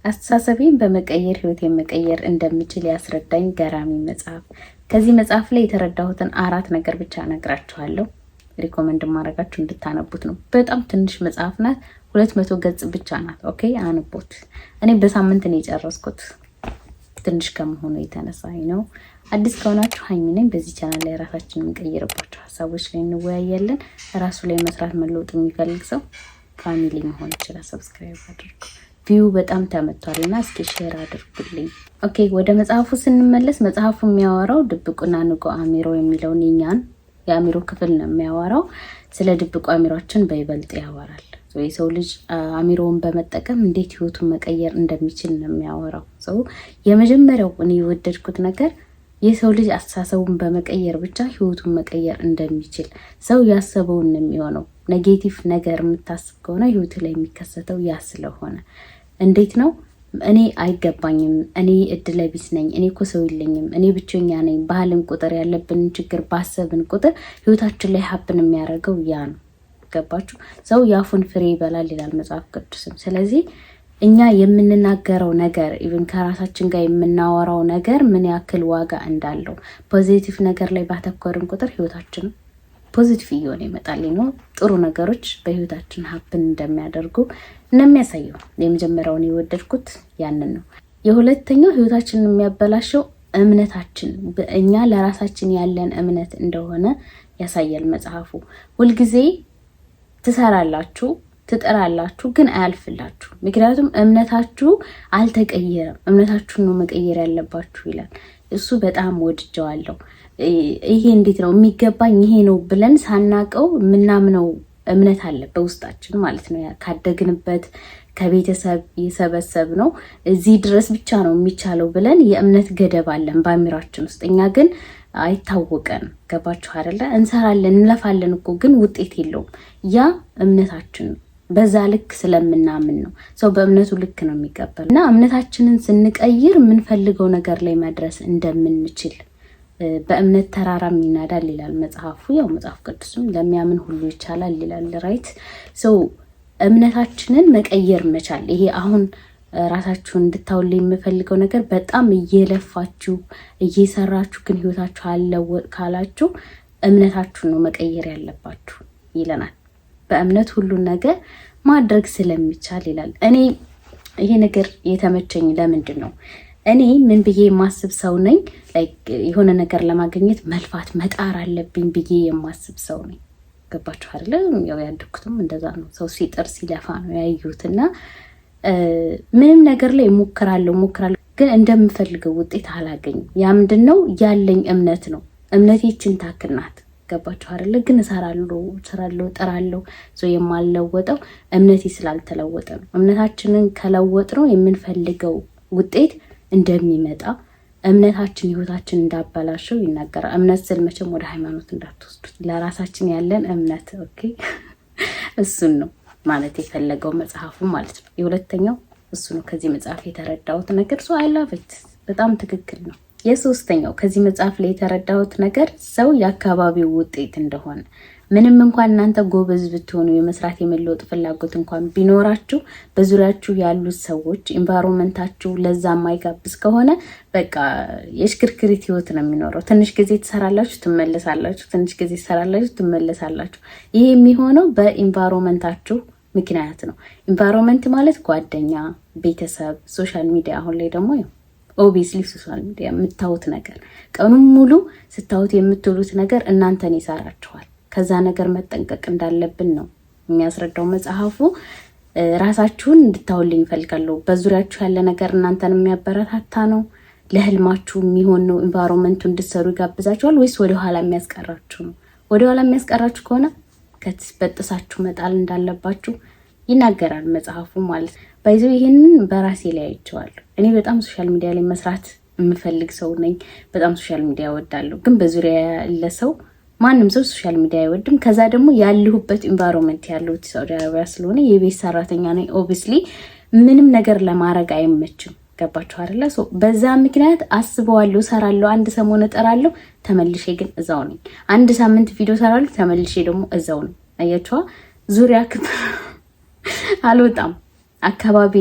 አስተሳሰቤን በመቀየር ህይወቴን መቀየር እንደምችል ያስረዳኝ ገራሚ መጽሐፍ። ከዚህ መጽሐፍ ላይ የተረዳሁትን 4 ነገር ብቻ እነግራችኋለሁ። ሪኮመንድ ማድረጋችሁ እንድታነቡት ነው። በጣም ትንሽ መጽሐፍ ናት። 200 ገጽ ብቻ ናት። ኦኬ አንቦት። እኔ በሳምንት ነው የጨረስኩት። ትንሽ ከመሆኑ የተነሳ ነው። አዲስ ከሆናችሁ ሀይሚ ነኝ። በዚህ ቻናል ላይ ራሳችንን የምንቀይርባቸው ሀሳቦች ላይ እንወያያለን። ራሱ ላይ መስራት መለወጥ የሚፈልግ ሰው ፋሚሊ መሆን ይችላል። ሰብስክራይብ አድርጉ። ቪው በጣም ተመቷልና እስኪ ሼር አድርጉልኝ። ኦኬ ወደ መጽሐፉ ስንመለስ መጽሐፉ የሚያወራው ድብቁና ንቁ አእምሮ የሚለውን የኛን የአእምሮ ክፍል ነው የሚያወራው። ስለ ድብቁ አእምሮአችን በይበልጥ ያወራል። የሰው ልጅ አእምሮውን በመጠቀም እንዴት ህይወቱን መቀየር እንደሚችል ነው የሚያወራው። የመጀመሪያው እኔ የወደድኩት ነገር የሰው ልጅ አስተሳሰቡን በመቀየር ብቻ ህይወቱን መቀየር እንደሚችል። ሰው ያሰበውን ነው የሚሆነው። ኔጌቲቭ ነገር የምታስብ ከሆነ ህይወት ላይ የሚከሰተው ያ ስለሆነ እንዴት ነው? እኔ አይገባኝም፣ እኔ እድለ ቢስ ነኝ፣ እኔ እኮ ሰው የለኝም፣ እኔ ብቸኛ ነኝ ባህልን ቁጥር ያለብንን ችግር ባሰብን ቁጥር ህይወታችን ላይ ሀብን የሚያደርገው ያ ነው። ገባችሁ? ሰው የአፉን ፍሬ ይበላል ይላል መጽሐፍ ቅዱስም። ስለዚህ እኛ የምንናገረው ነገር ኢቭን ከራሳችን ጋር የምናወራው ነገር ምን ያክል ዋጋ እንዳለው ፖዚቲቭ ነገር ላይ ባተኮርን ቁጥር ህይወታችን ፖዚቲቭ እየሆነ ይመጣል ነው። ጥሩ ነገሮች በህይወታችን ሀብን እንደሚያደርጉ እንደሚያሳየው የመጀመሪያውን የወደድኩት ያንን ነው። የሁለተኛው ህይወታችንን የሚያበላሸው እምነታችን እኛ ለራሳችን ያለን እምነት እንደሆነ ያሳያል መጽሐፉ። ሁልጊዜ ትሰራላችሁ ትጥራላችሁ ግን አያልፍላችሁ። ምክንያቱም እምነታችሁ አልተቀየረም። እምነታችሁን ነው መቀየር ያለባችሁ ይላል። እሱ በጣም ወድጀዋለሁ። ይሄ እንዴት ነው የሚገባኝ ይሄ ነው ብለን ሳናቀው የምናምነው እምነት አለ በውስጣችን ማለት ነው። ካደግንበት ከቤተሰብ የሰበሰብ ነው እዚህ ድረስ ብቻ ነው የሚቻለው ብለን የእምነት ገደብ አለን በአእምሯችን ውስጥ። እኛ ግን አይታወቀን። ገባችሁ አይደለ? እንሰራለን እንለፋለን እኮ ግን ውጤት የለውም። ያ እምነታችን ነው። በዛ ልክ ስለምናምን ነው። ሰው በእምነቱ ልክ ነው የሚቀበል እና እምነታችንን ስንቀይር የምንፈልገው ነገር ላይ መድረስ እንደምንችል በእምነት ተራራም ይናዳል ይላል መጽሐፉ። ያው መጽሐፍ ቅዱስም ለሚያምን ሁሉ ይቻላል ይላል። ራይት ሰው እምነታችንን መቀየር መቻል። ይሄ አሁን ራሳችሁን እንድታውልኝ የምፈልገው ነገር በጣም እየለፋችሁ እየሰራችሁ ግን ህይወታችሁ አለወጥ ካላችሁ እምነታችሁን ነው መቀየር ያለባችሁ ይለናል። በእምነት ሁሉን ነገር ማድረግ ስለሚቻል ይላል። እኔ ይሄ ነገር የተመቸኝ ለምንድን ነው? እኔ ምን ብዬ የማስብ ሰው ነኝ። የሆነ ነገር ለማግኘት መልፋት መጣር አለብኝ ብዬ የማስብ ሰው ነኝ። ገባችሁ አይደለ? ያው ያደኩትም እንደዛ ነው። ሰው ሲጥር ሲለፋ ነው ያዩትና ምንም ነገር ላይ ሞክራለሁ ግን እንደምፈልገው ውጤት አላገኝም። ያ ምንድነው? ያለኝ እምነት ነው። እምነቴ ይችን ታክል ናት። ገባችሁ አይደለ? ግን እሰራለሁ ጥራለሁ። የማልለወጠው እምነቴ ስላልተለወጠ ነው። እምነታችንን ከለወጥ ነው የምንፈልገው ውጤት እንደሚመጣ እምነታችን ህይወታችን እንዳበላሸው ይናገራል። እምነት ስል መቼም ወደ ሃይማኖት እንዳትወስዱት፣ ለራሳችን ያለን እምነት ኦኬ፣ እሱን ነው ማለት የፈለገው መጽሐፉ ማለት ነው። የሁለተኛው እሱ ነው ከዚህ መጽሐፍ የተረዳሁት ነገር። አይ ላቭ ኢት በጣም ትክክል ነው። የሶስተኛው ከዚህ መጽሐፍ ላይ የተረዳሁት ነገር ሰው የአካባቢው ውጤት እንደሆነ፣ ምንም እንኳን እናንተ ጎበዝ ብትሆኑ የመስራት የመለወጥ ፍላጎት እንኳን ቢኖራችሁ በዙሪያችሁ ያሉት ሰዎች ኢንቫይሮንመንታችሁ ለዛ የማይጋብዝ ከሆነ በቃ የሽክርክሪት ህይወት ነው የሚኖረው። ትንሽ ጊዜ ትሰራላችሁ ትመለሳላችሁ፣ ትንሽ ጊዜ ትሰራላችሁ ትመለሳላችሁ። ይሄ የሚሆነው በኢንቫይሮንመንታችሁ ምክንያት ነው። ኢንቫይሮንመንት ማለት ጓደኛ፣ ቤተሰብ፣ ሶሻል ሚዲያ። አሁን ላይ ደግሞ ኦብቪስሊ ሶሻል ሚዲያ የምታዩት ነገር ቀኑን ሙሉ ስታዩት የምትውሉት ነገር እናንተን ይሰራችኋል። ከዛ ነገር መጠንቀቅ እንዳለብን ነው የሚያስረዳው መጽሐፉ። ራሳችሁን እንድታውልኝ እፈልጋለሁ። በዙሪያችሁ ያለ ነገር እናንተን የሚያበረታታ ነው፣ ለህልማችሁ የሚሆን ነው፣ ኢንቫይሮንመንቱ እንድትሰሩ ይጋብዛችኋል ወይስ ወደኋላ የሚያስቀራችሁ ነው? ወደኋላ የሚያስቀራችሁ ከሆነ ከትበጥሳችሁ መጣል እንዳለባችሁ ይናገራል መጽሐፉ ማለት ነው። ባይዘው ይሄንን በራሴ ላይ አይቼዋለሁ። እኔ በጣም ሶሻል ሚዲያ ላይ መስራት የምፈልግ ሰው ነኝ። በጣም ሶሻል ሚዲያ እወዳለሁ። ግን በዙሪያ ያለ ሰው ማንም ሰው ሶሻል ሚዲያ አይወድም። ከዛ ደግሞ ያለሁበት ኢንቫይሮንመንት ያለው ሳውዲ አረቢያ ስለሆነ የቤት ሰራተኛ ነኝ። ኦብቪስሊ ምንም ነገር ለማድረግ አይመችም። ገባችሁ አይደለ? በዛ ምክንያት አስበዋለሁ፣ ሰራለሁ፣ አንድ ሰሞን እጠራለሁ፣ ተመልሼ ግን እዛው ነኝ። አንድ ሳምንት ቪዲዮ ሰራለሁ፣ ተመልሼ ደግሞ እዛው ነኝ። አያችኋ? ዙሪያ አልወጣም አካባቢ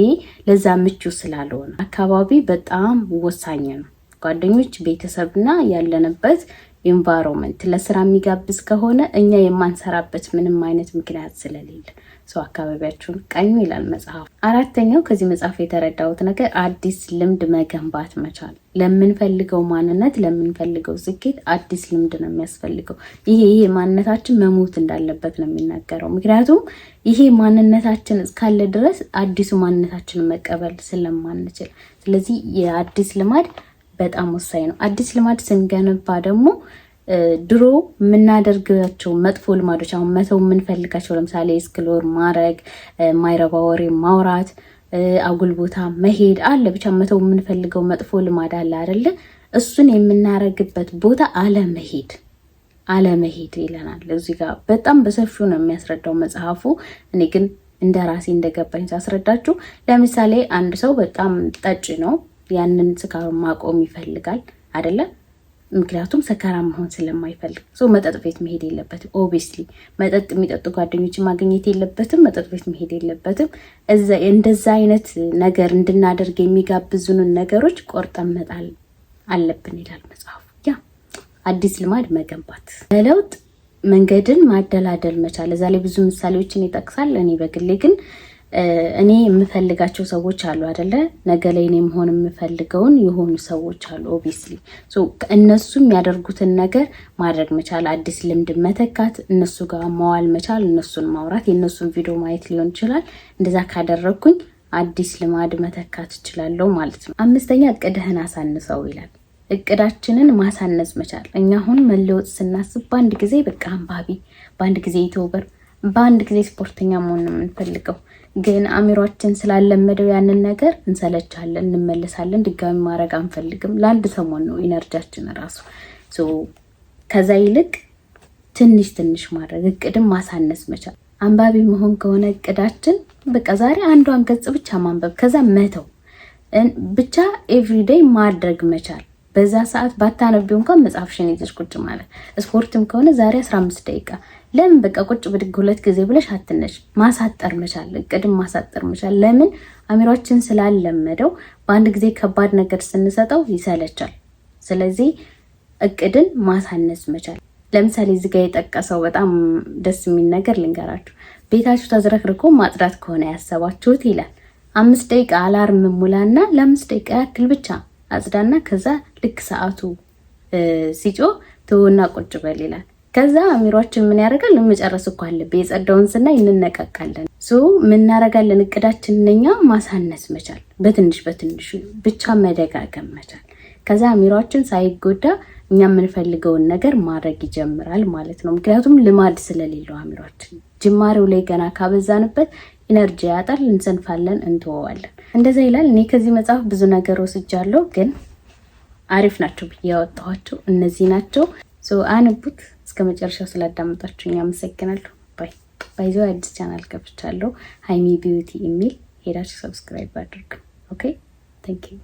ለዛ ምቹ ስላልሆነ አካባቢ በጣም ወሳኝ ነው። ጓደኞች፣ ቤተሰብና ያለንበት ኢንቫይሮንመንት ለስራ የሚጋብዝ ከሆነ እኛ የማንሰራበት ምንም አይነት ምክንያት ስለሌለ ሰው አካባቢያችሁን ቀኙ ይላል መጽሐፉ። አራተኛው ከዚህ መጽሐፍ የተረዳሁት ነገር አዲስ ልምድ መገንባት መቻል። ለምንፈልገው ማንነት ለምንፈልገው ስኬት አዲስ ልምድ ነው የሚያስፈልገው። ይሄ ማንነታችን መሞት እንዳለበት ነው የሚናገረው። ምክንያቱም ይሄ ማንነታችን እስካለ ድረስ አዲሱ ማንነታችንን መቀበል ስለማንችል፣ ስለዚህ የአዲስ ልማድ በጣም ወሳኝ ነው። አዲስ ልማድ ስንገነባ ደግሞ ድሮ የምናደርጋቸው መጥፎ ልማዶች አሁን መተው የምንፈልጋቸው ለምሳሌ ኤክስፕሎር ማድረግ፣ ማይረባ ወሬ ማውራት፣ አጉል ቦታ መሄድ አለ። ብቻ መተው የምንፈልገው መጥፎ ልማድ አለ አይደለ? እሱን የምናረግበት ቦታ አለመሄድ ይለናል እዚህ ጋር። በጣም በሰፊው ነው የሚያስረዳው መጽሐፉ። እኔ ግን እንደ ራሴ እንደገባኝ ሳስረዳችሁ፣ ለምሳሌ አንድ ሰው በጣም ጠጭ ነው። ያንን ስካሩን ማቆም ይፈልጋል አይደለ? ምክንያቱም ሰካራም መሆን ስለማይፈልግ ሰው መጠጥ ቤት መሄድ የለበትም። ኦብቪስሊ መጠጥ የሚጠጡ ጓደኞችን ማግኘት የለበትም። መጠጥ ቤት መሄድ የለበትም። እንደዛ አይነት ነገር እንድናደርግ የሚጋብዙንን ነገሮች ቆርጠን መጣል አለብን ይላል መጽሐፉ። ያ አዲስ ልማድ መገንባት፣ ለለውጥ መንገድን ማደላደል መቻል። እዛ ላይ ብዙ ምሳሌዎችን ይጠቅሳል። እኔ በግሌ ግን እኔ የምፈልጋቸው ሰዎች አሉ አይደለ? ነገ ላይ እኔ መሆን የምፈልገውን የሆኑ ሰዎች አሉ። ኦብቪስሊ እነሱ የሚያደርጉትን ነገር ማድረግ መቻል፣ አዲስ ልምድ መተካት፣ እነሱ ጋር መዋል መቻል፣ እነሱን ማውራት፣ የእነሱን ቪዲዮ ማየት ሊሆን ይችላል። እንደዛ ካደረግኩኝ አዲስ ልማድ መተካት እችላለሁ ማለት ነው። አምስተኛ እቅድህን አሳንሰው ይላል። እቅዳችንን ማሳነስ መቻል። እኛ አሁን መለወጥ ስናስብ በአንድ ጊዜ በቃ አንባቢ፣ በአንድ ጊዜ ዩቲዩበር፣ በአንድ ጊዜ ስፖርተኛ መሆን ነው የምንፈልገው። ግን አእምሯችን ስላለመደው ያንን ነገር እንሰለቻለን፣ እንመለሳለን። ድጋሚ ማድረግ አንፈልግም። ለአንድ ሰሞን ነው ኢነርጂያችን ራሱ። ከዛ ይልቅ ትንሽ ትንሽ ማድረግ፣ እቅድም ማሳነስ መቻል። አንባቢ መሆን ከሆነ እቅዳችን በቃ ዛሬ አንዷን ገጽ ብቻ ማንበብ፣ ከዛ መተው ብቻ ኤቭሪዴይ ማድረግ መቻል። በዛ ሰዓት ባታነቢው እንኳን መጽሐፍሽን ይዘሽ ቁጭ ማለት። ስፖርትም ከሆነ ዛሬ 15 ደቂቃ ለምን በቃ ቁጭ ብድግ 2 ጊዜ ብለሽ አትነሽ። ማሳጠር መቻል፣ እቅድም ማሳጠር መቻል። ለምን አእምሯችን ስላለመደው በአንድ ጊዜ ከባድ ነገር ስንሰጠው ይሰለቻል። ስለዚህ እቅድን ማሳነስ መቻል። ለምሳሌ እዚህ ጋር የጠቀሰው በጣም ደስ የሚል ነገር ልንገራችሁ። ቤታችሁ ተዝረክርኮ ማጽዳት ከሆነ ያሰባችሁት ይላል 5 ደቂቃ አላርም ሙላና ለ5 ደቂቃ ያክል ብቻ አጽዳና ከዛ ልክ ሰዓቱ ሲጮህ ተውና ቁጭ በል ይላል። ከዛ አእምሯችን ምን ያደርጋል? መጨረስ እኮ አለብኝ የጸዳውን ስናይ እንነቃቃለን። ምን እናደርጋለን? እቅዳችንን እኛ ማሳነስ መቻል፣ በትንሽ በትንሹ ብቻ መደጋገም መቻል። ከዛ አእምሯችን ሳይጎዳ እኛ የምንፈልገውን ነገር ማድረግ ይጀምራል ማለት ነው። ምክንያቱም ልማድ ስለሌለው አእምሯችን ጅማሬው ላይ ገና ካበዛንበት ኢነርጂ ያጣል፣ እንሰንፋለን፣ እንተወዋለን። እንደዛ ይላል። እኔ ከዚህ መጽሐፍ ብዙ ነገር ወስጃለሁ፣ ግን አሪፍ ናቸው ብዬ ያወጣኋቸው እነዚህ ናቸው። አንቡት። እስከ መጨረሻው ስላዳመጣችሁኝ አመሰግናለሁ። ባይ አዲስ ቻናል ከፍቻለሁ፣ ሃይሚ ቢዩቲ የሚል ሄዳችሁ ሰብስክራይብ አድርጉ። ኦኬ፣ ታንክ ዩ።